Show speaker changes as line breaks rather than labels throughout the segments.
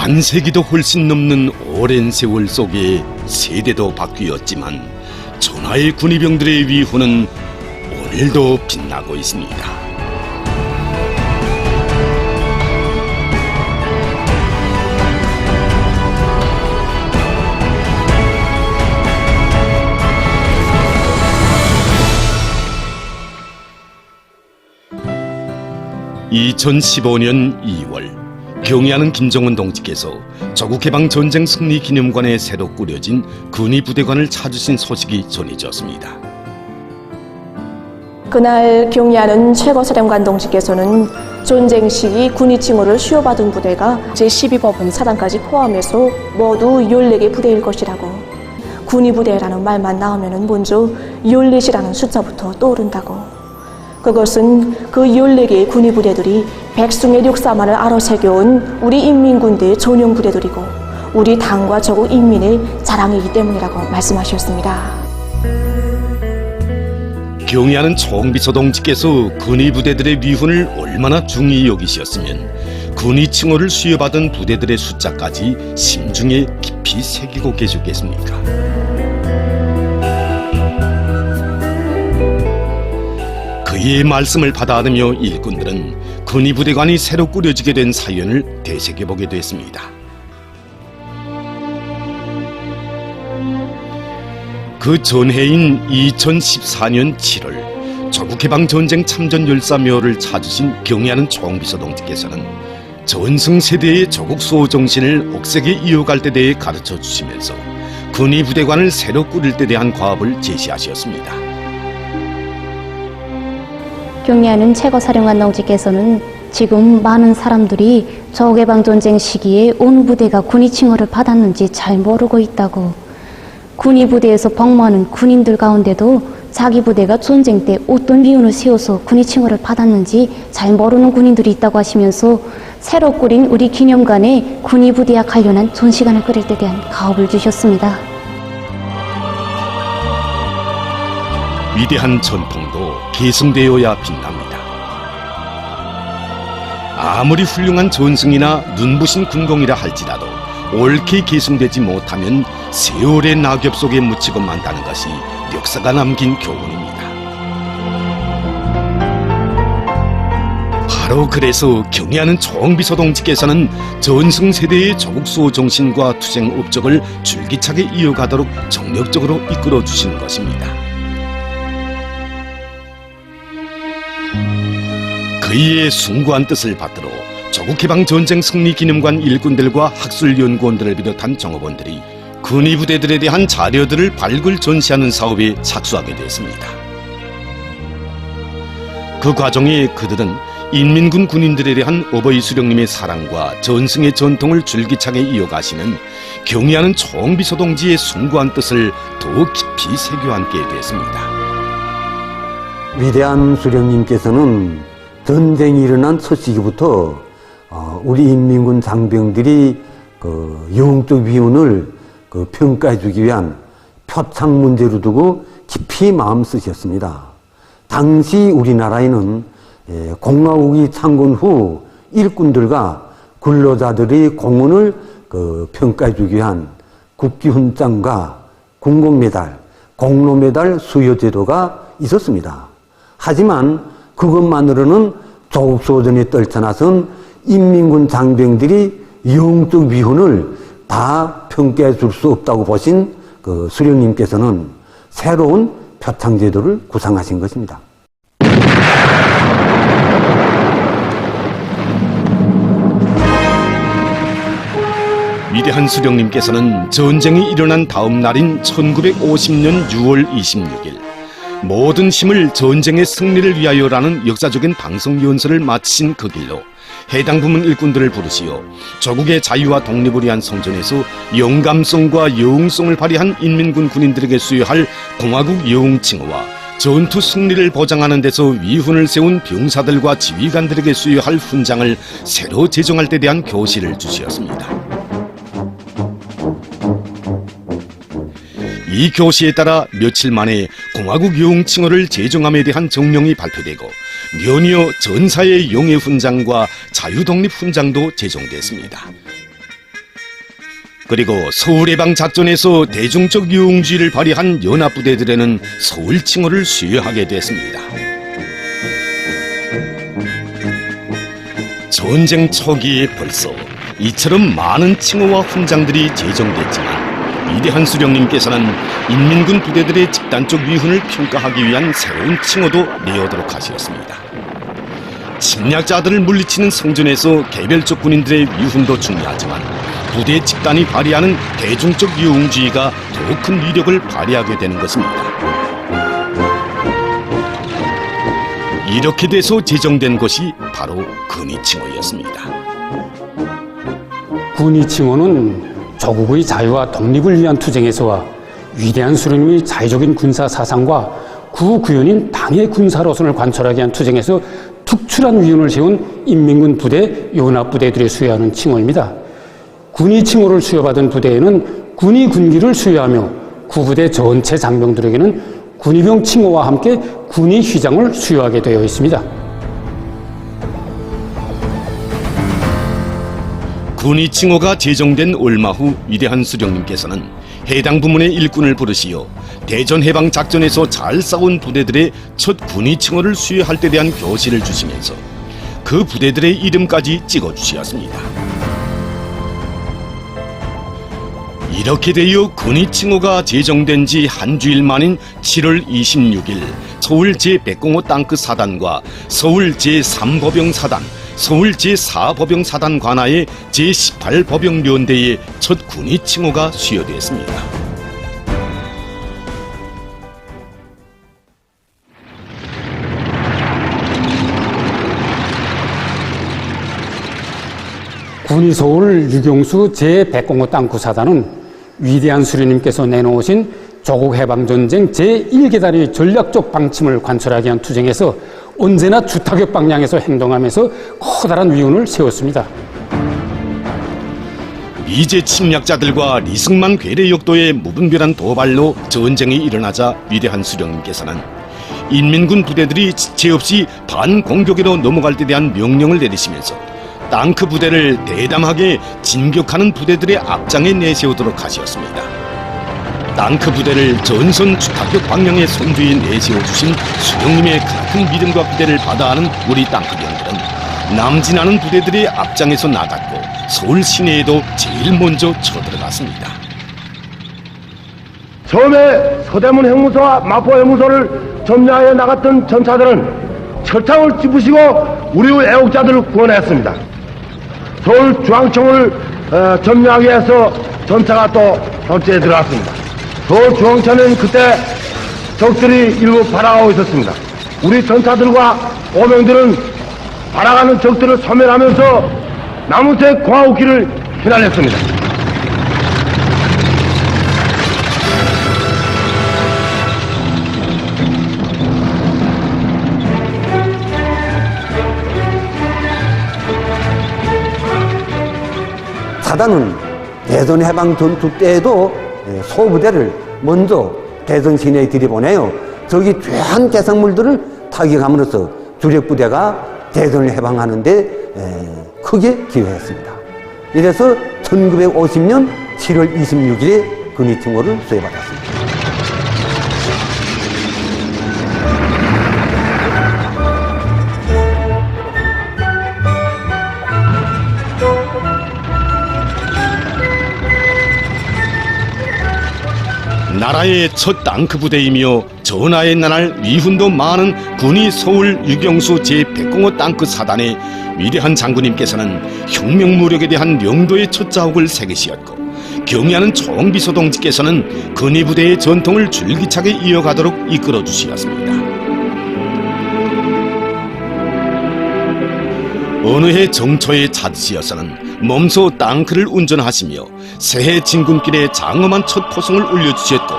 반세기도 훨씬 넘는 오랜 세월 속에 세대도 바뀌었지만 전하의 군의병들의 위훈은 오늘도 빛나고 있습니다. (2015년 2월) 경의하는 김정은 동지께서 조국해방전쟁 승리기념관에 새로 꾸려진 군의부대관을 찾으신 소식이 전해졌습니다.
그날 경의하는 최고사령관 동지께서는 전쟁 시기 군의 칭호를 수여받은 부대가 제12법은 사단까지 포함해서 모두 14개 부대일 것이라고, 군의부대라는 말만 나오면 먼저 14이라는 숫자부터 떠오른다고. 그것은 그 14개의 군의부대들이 백승의 역사만을 알아새겨온 우리 인민군대의 전용 부대들이고 우리 당과 조국 인민의 자랑이기 때문이라고 말씀하셨습니다.
경의하는 총비서 동지께서 군의부대들의 위훈을 얼마나 중히 여기셨으면 군의 칭호를 수여받은 부대들의 숫자까지 심중에 깊이 새기고 계셨겠습니까? 그의 말씀을 받아들며 일꾼들은 군의부대관이 새로 꾸려지게 된 사연을 되새겨보게 됐습니다. 그 전해인 2014년 7월 조국해방전쟁 참전열사묘를 찾으신 경의하는 총비서 동지께서는 전승세대의 조국수호 정신을 옥색에 이어갈 때 대해 가르쳐 주시면서 군의부대관을 새로 꾸릴 때 대한 과업을 제시하셨습니다.
경의하는 최고사령관 동지께서는 지금 많은 사람들이 조국해방전쟁 시기에 어느 부대가 군의 칭호를 받았는지 잘 모르고 있다고, 군의 부대에서 복무하는 군인들 가운데도 자기 부대가 전쟁 때 어떤 미운을 세워서 군의 칭호를 받았는지 잘 모르는 군인들이 있다고 하시면서 새로 꾸린 우리 기념관에 군의 부대와 관련한 전시관을 꾸릴 때 대한 가업을 주셨습니다.
위대한 전통도 계승되어야 빛납니다. 아무리 훌륭한 전승이나 눈부신 군공이라 할지라도 옳게 계승되지 못하면 세월의 낙엽 속에 묻히고 만다는 것이 역사가 남긴 교훈입니다. 바로 그래서 경의하는 총비서 동지께서는 전승세대의 조국수호 정신과 투쟁 업적을 줄기차게 이어가도록 정력적으로 이끌어 주시는 것입니다. 그의 숭고한 뜻을 받들어 조국해방전쟁 승리기념관 일꾼들과 학술연구원들을 비롯한 정업원들이 군의부대들에 대한 자료들을 발굴 전시하는 사업에 착수하게 됐습니다. 그 과정에 그들은 인민군 군인들에 대한 어버이 수령님의 사랑과 전승의 전통을 줄기차게 이어가시는 경의하는 총비서 동지의 숭고한 뜻을 더욱 깊이 새겨 안게 됐습니다.
위대한 수령님께서는 전쟁이 일어난 첫 시기부터 우리 인민군 장병들이 영웅적 위훈을 평가해주기 위한 표창 문제로 두고 깊이 마음 쓰셨습니다. 당시 우리나라에는 공화국이 창건 후 일꾼들과 근로자들의 공헌을 평가해주기 위한 국기훈장과 군공메달, 공로메달 수여 제도가 있었습니다. 하지만 그것만으로는 조국수호전에 떨쳐나선 인민군 장병들이 영웅적 위훈을 다 평가해 줄 수 없다고 보신 수령님께서는 새로운 표창제도를 구상하신 것입니다.
위대한 수령님께서는 전쟁이 일어난 다음 날인 1950년 6월 26일 모든 힘을 전쟁의 승리를 위하여라는 역사적인 방송 연설을 마치신 그 길로 해당 부문 일꾼들을 부르시어 조국의 자유와 독립을 위한 성전에서 영감성과 여웅성을 발휘한 인민군 군인들에게 수여할 공화국 여웅 칭호와 전투 승리를 보장하는 데서 위훈을 세운 병사들과 지휘관들에게 수여할 훈장을 새로 제정할 때 대한 교시를 주시었습니다. 이 교시에 따라 며칠 만에 공화국 여웅 칭호를 제정함에 대한 정령이 발표되고 연이어 전사의 용의 훈장과 자유독립 훈장도 제정됐습니다. 그리고 서울해방 작전에서 대중적 유흥주의를 발휘한 연합부대들에는 서울 칭호를 수여하게 됐습니다. 전쟁 초기에 벌써 이처럼 많은 칭호와 훈장들이 제정됐지만 위대한 수령님께서는 인민군 부대들의 집단적 위훈을 평가하기 위한 새로운 칭호도 내어도록 하셨습니다. 침략자들을 물리치는 성전에서 개별적 군인들의 위훈도 중요하지만 부대 집단이 발휘하는 대중적 유흥주의가 더 큰 위력을 발휘하게 되는 것입니다. 이렇게 돼서 제정된 것이 바로 근위칭호였습니다.
군위칭호는 조국의 자유와 독립을 위한 투쟁에서와 위대한 수령님의 자유적인 군사 사상과 구구연인 당의 군사 노선을 관철하기 위한 투쟁에서 특출한 위훈을 세운 인민군 부대, 연합부대들이 수여하는 칭호입니다. 군위칭호를 수여받은 부대에는 군위 군기를 수여하며 구부대 전체 장병들에게는 군위병 칭호와 함께 군위 휘장을 수여하게 되어 있습니다.
군위칭호가 제정된 얼마 후 위대한 수령님께서는 해당 부문의 일꾼을 부르시어 대전해방 작전에서 잘 싸운 부대들의 첫 군위칭호를 수여할 때 대한 교시를 주시면서 그 부대들의 이름까지 찍어주셨습니다. 이렇게 되어 군위칭호가 제정된 지 한 주일 만인 7월 26일 서울 제105 땅끝 사단과 서울 제3법영 사단, 서울 제4법영 사단 관하의 제18법영 연대의 첫 군위칭호가 수여되었습니다.
군위서울 유경수 제105 땅끝 사단은 위대한 수령님께서 내놓으신 조국해방전쟁 제1계단의 전략적 방침을 관철하기 위한 투쟁에서 언제나 주타격 방향에서 행동하면서 커다란 위훈을 세웠습니다.
미제 침략자들과 리승만 괴뢰역도의 무분별한 도발로 전쟁이 일어나자 위대한 수령님께서는 인민군 부대들이 지체 없이 반공격으로 넘어갈 때 대한 명령을 내리시면서 땅크 부대를 대담하게 진격하는 부대들의 앞장에 내세우도록 하셨습니다. 땅크 부대를 전선 주타격 방향의 선두에 내세워주신 수령님의 같은 믿음과 기대를 받아하는 우리 땅크병들은 남진하는 부대들의 앞장에서 나갔고 서울 시내에도 제일 먼저 쳐들어갔습니다.
처음에 서대문 형무소와 마포 형무소를 점령하여 나갔던 전차들은 철창을 찌부시고 우리 애국자들을 구원했습니다. 서울중앙청을 점령하기 위해서 전차가 또 전체에 들어갔습니다. 서울중앙청은 그때 적들이 일부 발악하고 있었습니다. 우리 전차들과 오병들은 발악하는 적들을 소멸하면서 나무색 공화국기를 휘날렸습니다.
사단은 대전 해방 전투 때에도 소부대를 먼저 대전 시내에 들이보내요. 저기 귀한 개성물들을 타격함으로써 주력부대가 대전을 해방하는데 크게 기여했습니다. 이래서 1950년 7월 26일에 근위칭호를 수여받았습니다.
나라의 첫 땅크 부대이며 전하의 나날 위훈도 많은 군위 서울 유경수 제105 땅크 사단의 위대한 장군님께서는 혁명 무력에 대한 명도의 첫 자욱을 새기시었고 경의하는 총비서 동지께서는 근위 부대의 전통을 줄기차게 이어가도록 이끌어 주시었습니다. 어느 해 정초에 찾으시어서는 몸소 땅크를 운전하시며 새해 진군길에 장엄한 첫 포성을 올려주셨고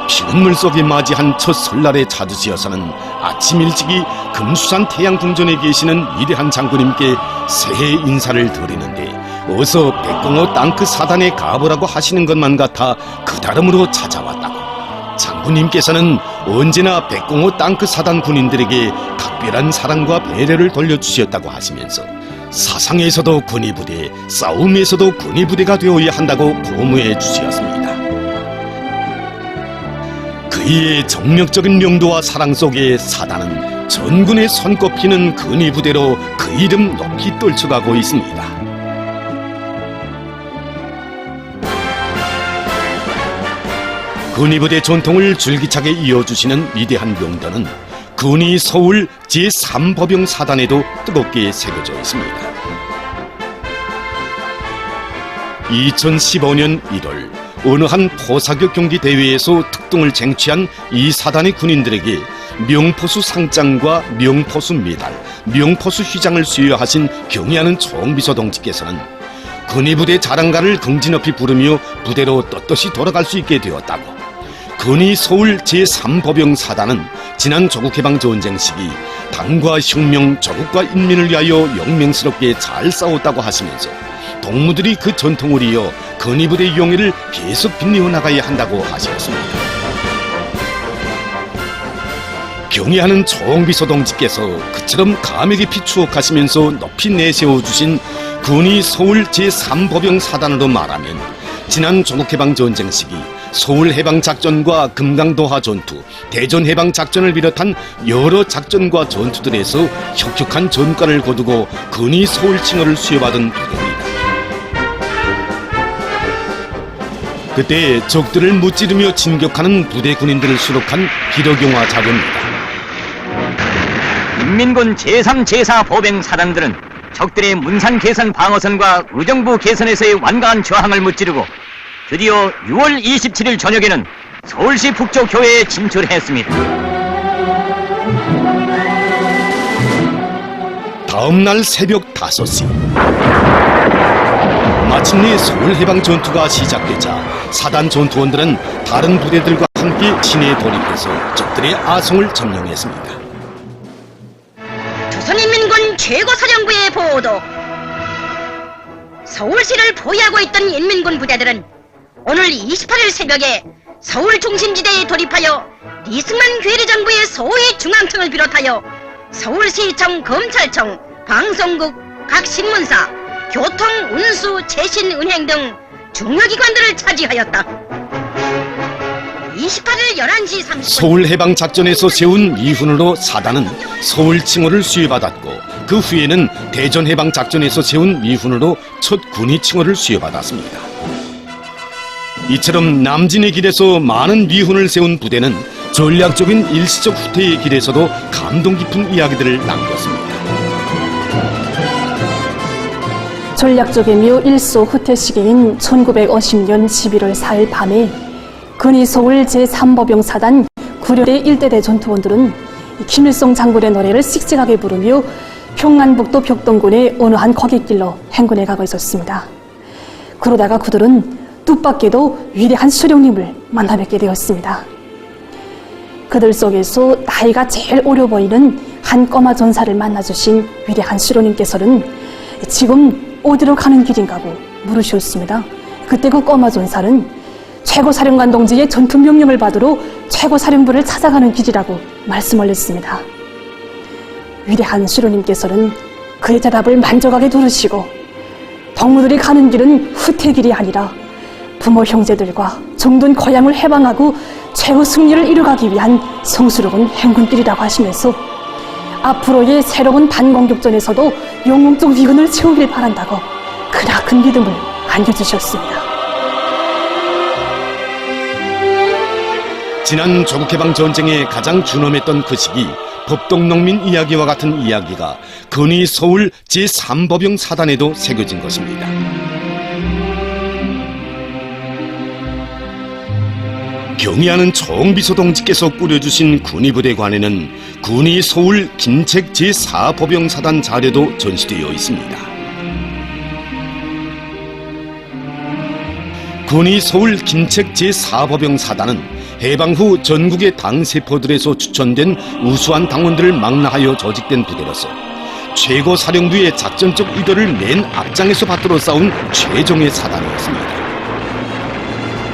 피는 물속에 맞이한 첫 설날에 찾으시어서는 아침 일찍이 금수산 태양궁전에 계시는 위대한 장군님께 새해 인사를 드리는데 어서 105 땅크 사단에 가보라고 하시는 것만 같아 그 다름으로 찾아왔다고. 장군님께서는 언제나 105 땅크 사단 군인들에게 각별한 사랑과 배려를 돌려주셨다고 하시면서 사상에서도 군의부대, 싸움에서도 군의부대가 되어야 한다고 고무해 주시었습니다. 그의 정력적인 용도와 사랑 속에 사단은 전군의 손꼽히는 군의부대로 그 이름 높이 떨쳐가고 있습니다. 군의부대 전통을 줄기차게 이어주시는 위대한 명단은 군의 서울 제3법영사단에도 뜨겁게 새겨져 있습니다. 2015년 1월 어느 한 포사격 경기 대회에서 특등을 쟁취한 이 사단의 군인들에게 명포수 상장과 명포수 메달, 명포수 휘장을 수여하신 경의하는 총비서 동지께서는 군의부대 자랑가를 긍지 높이 부르며 부대로 떳떳이 돌아갈 수 있게 되었다고, 군의 서울 제3법영사단은 지난 조국해방전쟁 시기 당과 혁명, 조국과 인민을 위하여 용맹스럽게 잘 싸웠다고 하시면서 동무들이 그 전통을 이어 군의부대 용의를 계속 빛내어 나가야 한다고 하셨습니다. 경의하는 총비서 동지께서 그처럼 감회 깊이 추억하시면서 높이 내세워주신 군의 서울 제3법영사단으로 말하면 지난 조국해방전쟁 시기 서울해방작전과 금강도하 전투, 대전해방작전을 비롯한 여러 작전과 전투들에서 혁혁한 전과를 거두고 군의 서울 칭호를 수여받은 부대입니다. 그때 적들을 무찌르며 진격하는 부대 군인들을 수록한 기록용화 자료입니다.
인민군 제3, 제4 보병사단들은 적들의 문산 개선 방어선과 의정부 개선에서의 완강한 저항을 무찌르고 드디어 6월 27일 저녁에는 서울시 북쪽교회에 진출했습니다.
다음 날 새벽 5시, 마침내 서울해방전투가 시작되자 사단 전투원들은 다른 부대들과 함께 시내에 돌입해서 적들의 아성을 점령했습니다.
조선인민군 최고사령부의 보도. 서울시를 포위하고 있던 인민군 부대들은 오늘 28일 새벽에 서울 중심지대에 돌입하여 이승만 괴뢰정부의 소위 중앙청을 비롯하여 서울시청, 검찰청, 방송국, 각 신문사, 교통, 운수, 재신, 은행 등 중요기관들을 차지하였다. 28일 11시 30분
서울해방작전에서 세운 미훈으로 사단은 서울 칭호를 수여받았고, 그 후에는 대전해방작전에서 세운 미훈으로 첫 군의 칭호를 수여받았습니다. 이처럼 남진의 길에서 많은 미훈을 세운 부대는 전략적인 일시적 후퇴의 길에서도 감동 깊은 이야기들을 남겼습니다.
전략적이며 일소 후퇴 시기인 1950년 11월 4일 밤에 군의 서울 제3법영사단 구련의 일대대 전투원들은 김일성 장군의 노래를 씩씩하게 부르며 평안북도 벽동군의 어느 한 거객길로 행군해 가고 있었습니다. 그러다가 그들은 뜻밖에도 위대한 수령님을 만나 뵙게 되었습니다. 그들 속에서 나이가 제일 어려 보이는 한 꼬마 전사를 만나주신 위대한 수령님께서는 지금 어디로 가는 길인가고 물으셨습니다. 그때 그 꼬마 전사는 최고사령관 동지의 전투 명령을 받으러 최고사령부를 찾아가는 길이라고 말씀을 했습니다. 위대한 수령님께서는 그의 대답을 만족하게 들으시고, 동무들이 가는 길은 후퇴길이 아니라 부모 형제들과 정든 고향을 해방하고 최후 승리를 이루가기 위한 성스러운 행군길이라고 하시면서 앞으로의 새로운 반공격전에서도 영웅적 위근을 채우길 바란다고 크나큰 믿음을 안겨주셨습니다.
지난 조국해방전쟁에 가장 준엄했던 그 시기 법동농민 이야기와 같은 이야기가 군의 서울 제3법영사단에도 새겨진 것입니다. 경의하는 총비서 동지께서 꾸려주신 군의부대관에는 군의 서울 김책 제4법영사단 자료도 전시되어 있습니다. 군의 서울 김책 제4법영사단은 해방 후 전국의 당 세포들에서 추천된 우수한 당원들을 망라하여 조직된 부대로서 최고 사령부의 작전적 의도를 맨 앞장에서 받들어 싸운 최종의 사단이었습니다.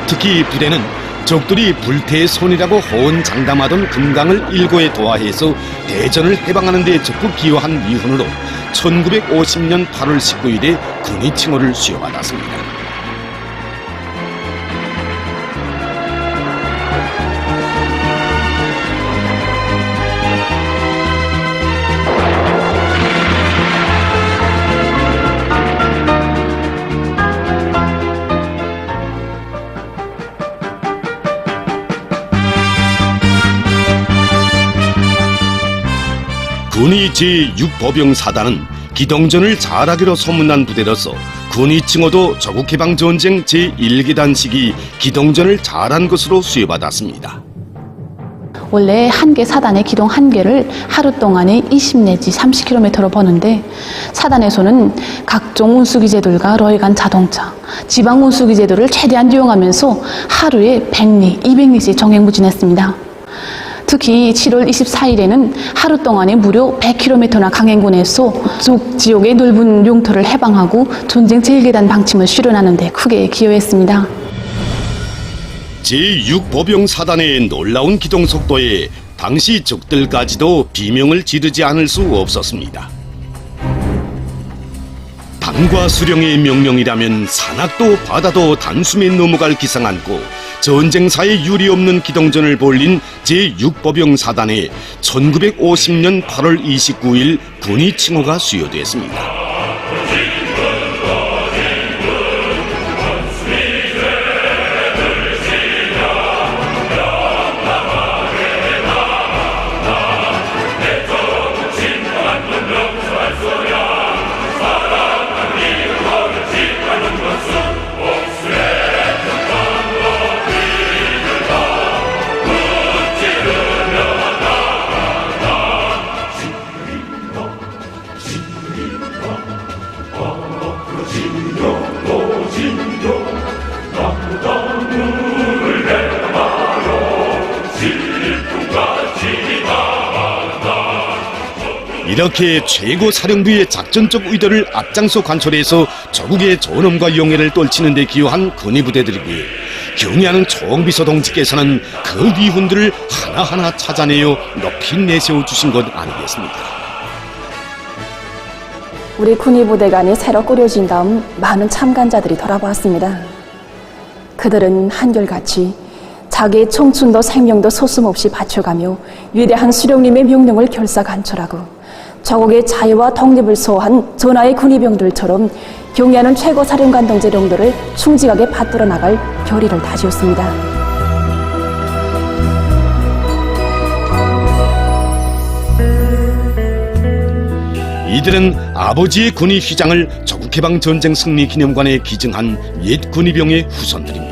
특히 부대는 적들이 불태의 손이라고 호언장담하던 금강을 일고에 도하해서 대전을 해방하는 데 적극 기여한 이훈으로 1950년 8월 19일에 군의 칭호를 수여받았습니다. 군의 제6보병사단은 기동전을 잘하기로 소문난 부대로서 군의 칭호도 조국해방전쟁 제1기단 시기 기동전을 잘한 것으로 수여받았습니다.
원래 한 개 사단의 기동 한 개를 하루 동안에 20 내지 30km로 버는데 사단에서는 각종 운수기제들과 러이간 자동차, 지방 운수기제들을 최대한 이용하면서 하루에 100리, 200리씩 정행무진했습니다. 특히 7월 24일에는 하루 동안에 무려 100km나 강행군에서 쪽 지역의 넓은 용토를 해방하고 전쟁 제1계단 방침을 실현하는 데 크게 기여했습니다.
제6보병사단의 놀라운 기동 속도에 당시 적들까지도 비명을 지르지 않을 수 없었습니다. 당과 수령의 명령이라면 산악도 바다도 단숨에 넘어갈 기상 않고 전쟁사에 유리없는 기동전을 벌린 제6보병사단에 1950년 8월 29일 군의 칭호가 수여됐습니다. 이렇게 최고 사령부의 작전적 의도를 앞장서 관철해서 조국의 존엄과 영예를 떨치는 데 기여한 군의 부대들이기에 경애하는 총비서 동지께서는 그 위훈들을 하나하나 찾아내어 높이 내세워 주신 것 아니겠습니까?
우리 군의 부대간이 새로 꾸려진 다음 많은 참관자들이 돌아보았습니다. 그들은 한결같이 자기의 청춘도 생명도 소슴없이 바쳐가며 위대한 수령님의 명령을 결사관철하고 조국의 자유와 독립을 소화한 전하의 군의병들처럼 경애하는 최고사령관 동지령들을 충직하게 받들어 나갈 결의를 다지었습니다.
이들은 아버지의 군의 휘장을 조국해방전쟁 승리기념관에 기증한 옛 군의병의 후손들입니다.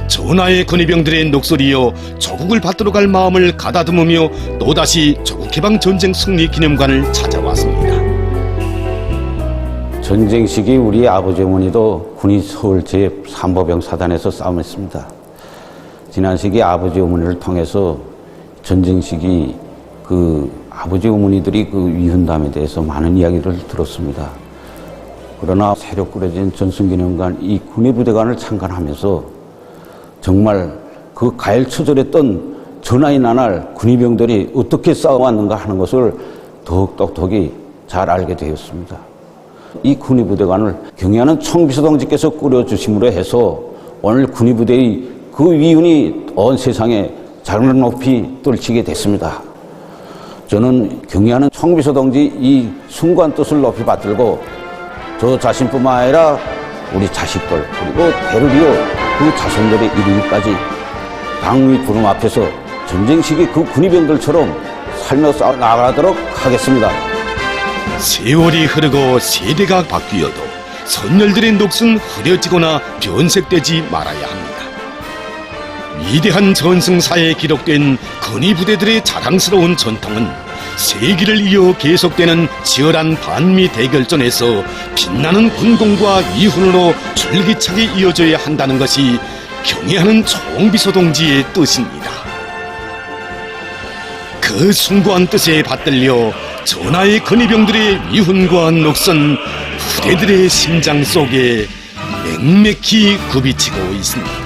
전하의 군의병들의 녹소리여 조국을 받들어 갈 마음을 가다듬으며 또다시 조국해방전쟁 승리기념관을 찾아왔습니다.
전쟁 시기 우리 아버지 어머니도 군의 서울 제3보병사단에서 싸움했습니다. 지난 시기 아버지 어머니를 통해서 전쟁 시기 그 아버지 어머니들이 그 위훈담에 대해서 많은 이야기를 들었습니다. 그러나 새로 꾸려진 전승기념관 이 군의부대관을 참관하면서 정말 그 가열처절했던 전하의 나날 군의병들이 어떻게 싸워왔는가 하는 것을 더욱 똑똑히 잘 알게 되었습니다. 이 군의부대관을 경애하는 총비서동지께서 꾸려주심으로 해서 오늘 군의부대의 그 위훈이 온 세상에 자를 높이 떨치게 됐습니다. 저는 경애하는 총비서동지 이 숭고한 뜻을 높이 받들고 저 자신뿐만 아니라 우리 자식들 그리고 대를 이어 그 자손들의 이르기까지 당위 구름 앞에서 전쟁 시기 그 군의병들처럼 살며 싸워 나가도록 하겠습니다.
세월이 흐르고 세대가 바뀌어도 선열들의 녹슨 흐려지거나 변색되지 말아야 합니다. 위대한 전승사에 기록된 군의부대들의 자랑스러운 전통은 세기를 이어 계속되는 치열한 반미 대결전에서 빛나는 군공과 이훈으로 줄기차게 이어져야 한다는 것이 경애하는 총비서 동지의 뜻입니다. 그 숭고한 뜻에 받들려 전하의 근위병들의 이훈과 녹선 후대들의 심장 속에 맹맥히 굽이치고 있습니다.